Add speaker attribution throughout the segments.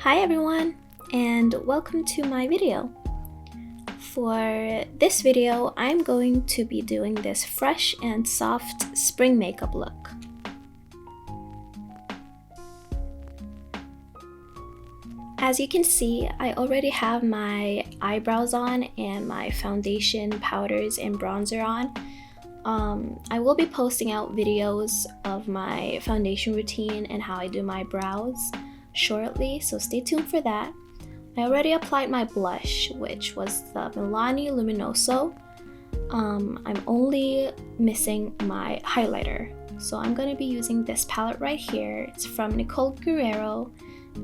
Speaker 1: Hi everyone, and welcome to my video. For this video, I'm going to be doing this fresh and soft spring makeup look. As you can see, I already have my eyebrows on and my foundation, powders, and bronzer on. I will be posting out videos of my foundation routine and how I do my brows shortly, so stay tuned for that. I already applied my blush, which was the Milani Luminoso. I'm only missing my highlighter, so I'm going to be using this palette right here. It's from Nicole Guerrero,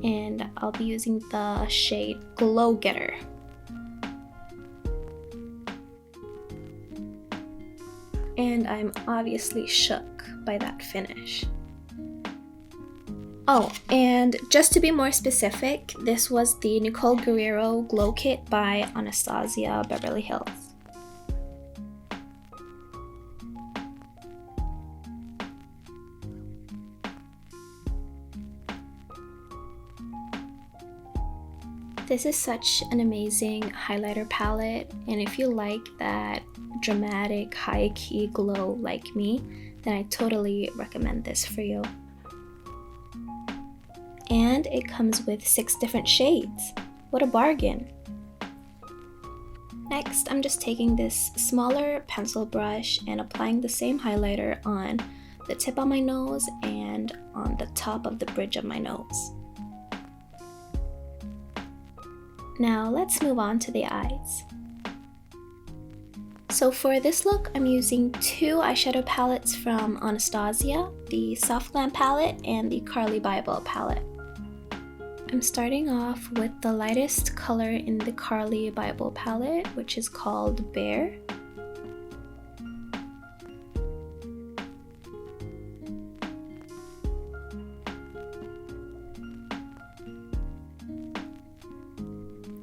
Speaker 1: and I'll be using the shade Glow Getter. And I'm obviously shook by that finish. Oh, and just to be more specific, this was the Nicole Guerrero Glow Kit by Anastasia Beverly Hills. This is such an amazing highlighter palette, and if you like that dramatic high-key glow like me, then I totally recommend this for you. And it comes with 6 different shades. What a bargain! Next, I'm just taking this smaller pencil brush and applying the same highlighter on the tip of my nose and on the top of the bridge of my nose. Now let's move on to the eyes. So for this look, I'm using 2 eyeshadow palettes from Anastasia, the Soft Glam palette and the Carli Bybel palette. I'm starting off with the lightest color in the Carli Bybel palette, which is called Bear.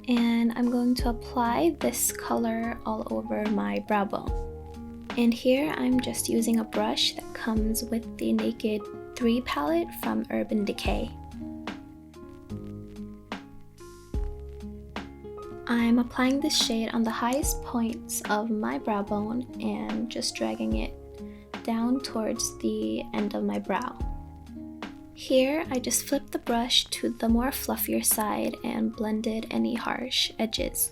Speaker 1: And I'm going to apply this color all over my brow bone. And here I'm just using a brush that comes with the Naked 3 palette from Urban Decay. I'm applying this shade on the highest points of my brow bone and just dragging it down towards the end of my brow. Here, I just flipped the brush to the more fluffier side and blended any harsh edges.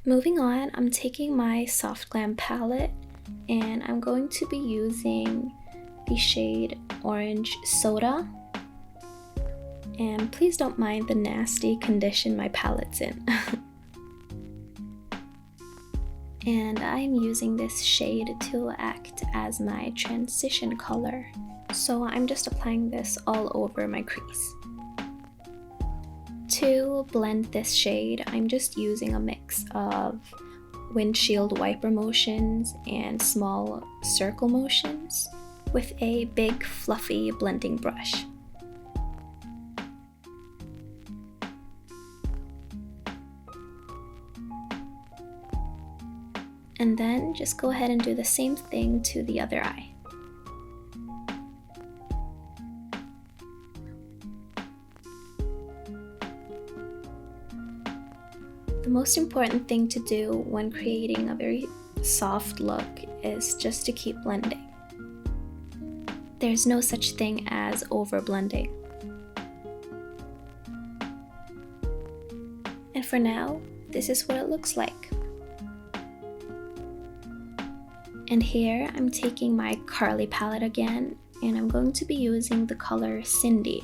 Speaker 1: Moving on, I'm taking my Soft Glam palette and I'm going to be using the shade Orange Soda. And please don't mind the nasty condition my palette's in. And I'm using this shade to act as my transition color. So I'm just applying this all over my crease. To blend this shade, I'm just using a mix of windshield wiper motions and small circle motions with a big fluffy blending brush. And then just go ahead and do the same thing to the other eye. The most important thing to do when creating a very soft look is just to keep blending. There's no such thing as over blending. And for now, this is what it looks like. And here I'm taking my Carli palette again, and I'm going to be using the color Cindy.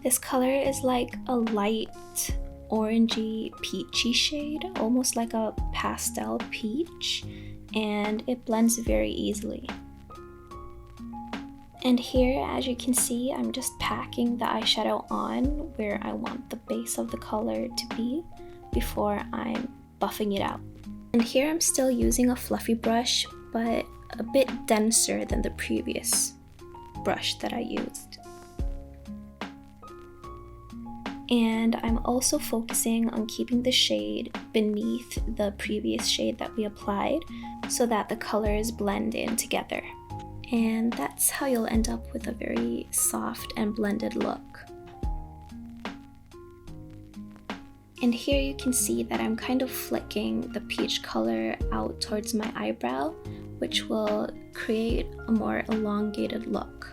Speaker 1: This color is like a light orangey peachy shade, almost like a pastel peach, and it blends very easily. And here, as you can see, I'm just packing the eyeshadow on where I want the base of the color to be before I'm buffing it out. And here I'm still using a fluffy brush, but a bit denser than the previous brush that I used. And I'm also focusing on keeping the shade beneath the previous shade that we applied so that the colors blend in together. And that's how you'll end up with a very soft and blended look. And here you can see that I'm kind of flicking the peach color out towards my eyebrow, which will create a more elongated look.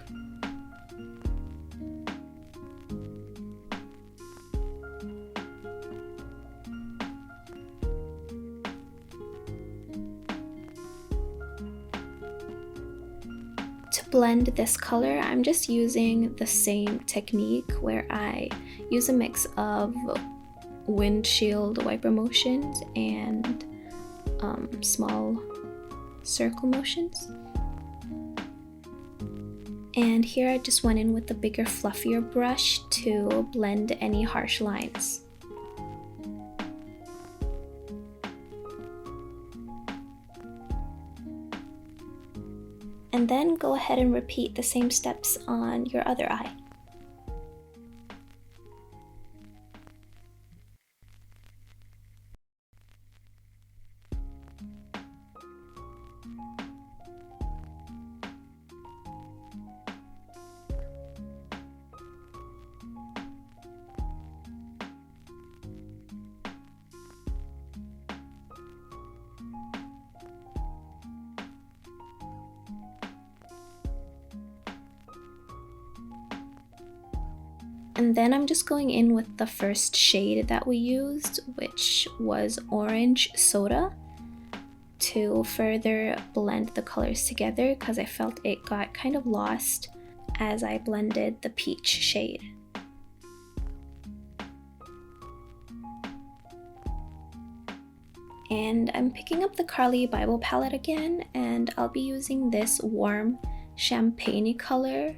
Speaker 1: To blend this color, I'm just using the same technique where I use a mix of windshield wiper motions and small circle motions. And here I just went in with the bigger, fluffier brush to blend any harsh lines. And then go ahead and repeat the same steps on your other eye. And then I'm just going in with the first shade that we used, which was Orange Soda, to further blend the colors together because I felt it got kind of lost as I blended the peach shade. And I'm picking up the Carly Bible palette again, and I'll be using this warm champagne color.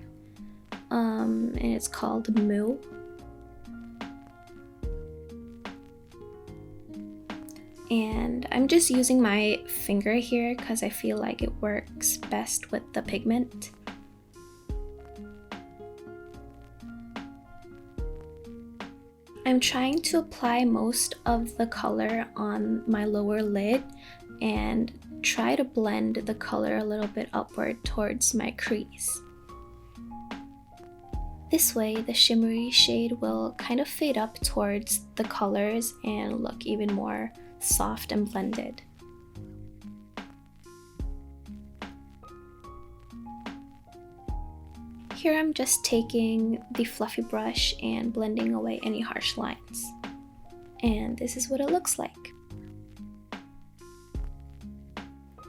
Speaker 1: And it's called Moo. And I'm just using my finger here because I feel like it works best with the pigment. I'm trying to apply most of the color on my lower lid and try to blend the color a little bit upward towards my crease. This way, the shimmery shade will kind of fade up towards the colors and look even more soft and blended. Here I'm just taking the fluffy brush and blending away any harsh lines. And this is what it looks like.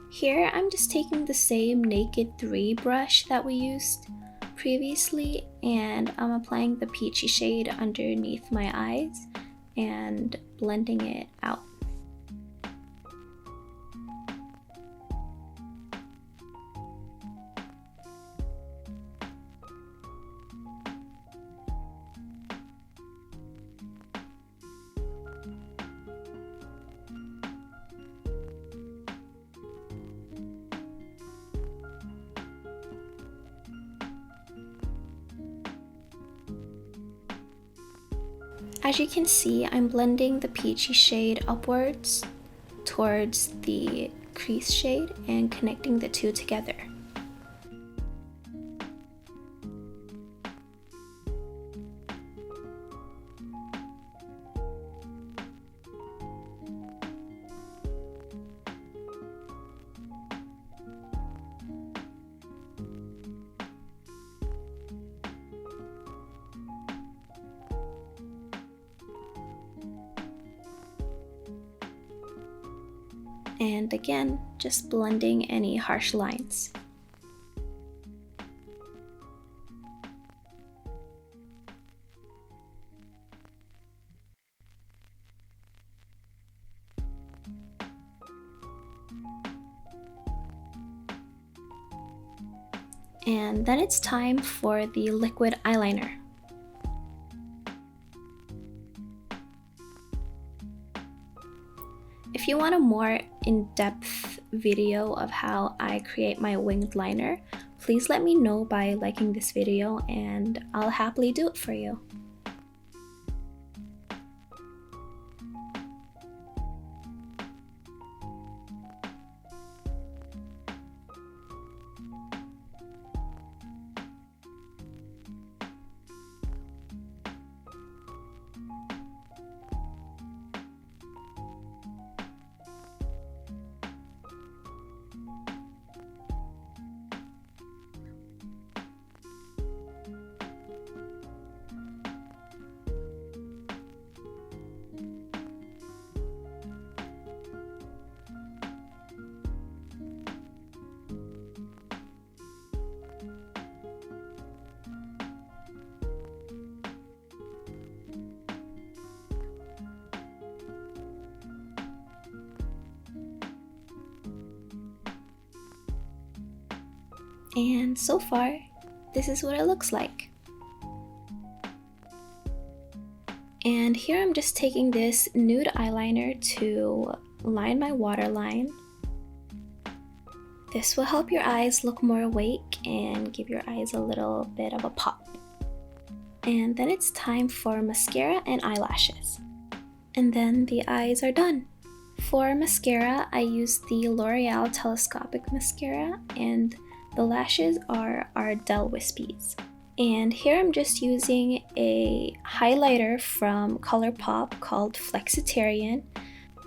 Speaker 1: Here I'm just taking the same Naked 3 brush that we used previously, and I'm applying the peachy shade underneath my eyes and blending it out. As you can see, I'm blending the peachy shade upwards towards the crease shade and connecting the two together. And again, just blending any harsh lines. And then it's time for the liquid eyeliner. If you want a more in-depth video of how I create my winged liner, please let me know by liking this video and I'll happily do it for you. And so far, this is what it looks like. And here I'm just taking this nude eyeliner to line my waterline. This will help your eyes look more awake and give your eyes a little bit of a pop. And then it's time for mascara and eyelashes. And then the eyes are done. For mascara, I use the L'Oreal Telescopic Mascara, and the lashes are Ardell Wispies. And here I'm just using a highlighter from ColourPop called Flexitarian,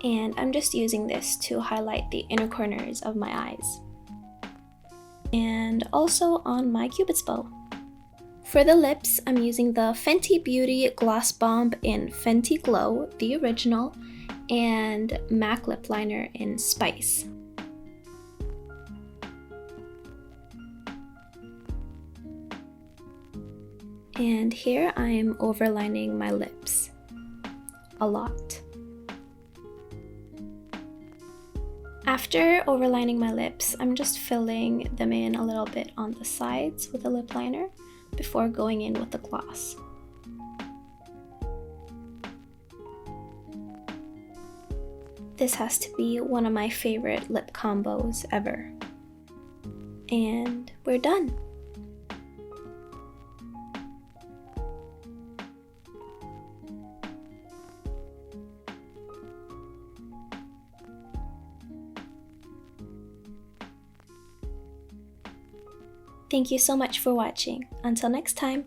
Speaker 1: and I'm just using this to highlight the inner corners of my eyes. And also on my Cupid's bow. For the lips, I'm using the Fenty Beauty Gloss Bomb in Fenty Glow, the original, and MAC Lip Liner in Spice. And here I'm overlining my lips a lot. After overlining my lips, I'm just filling them in a little bit on the sides with a lip liner before going in with the gloss. This has to be one of my favorite lip combos ever. And we're done. Thank you so much for watching. Until next time.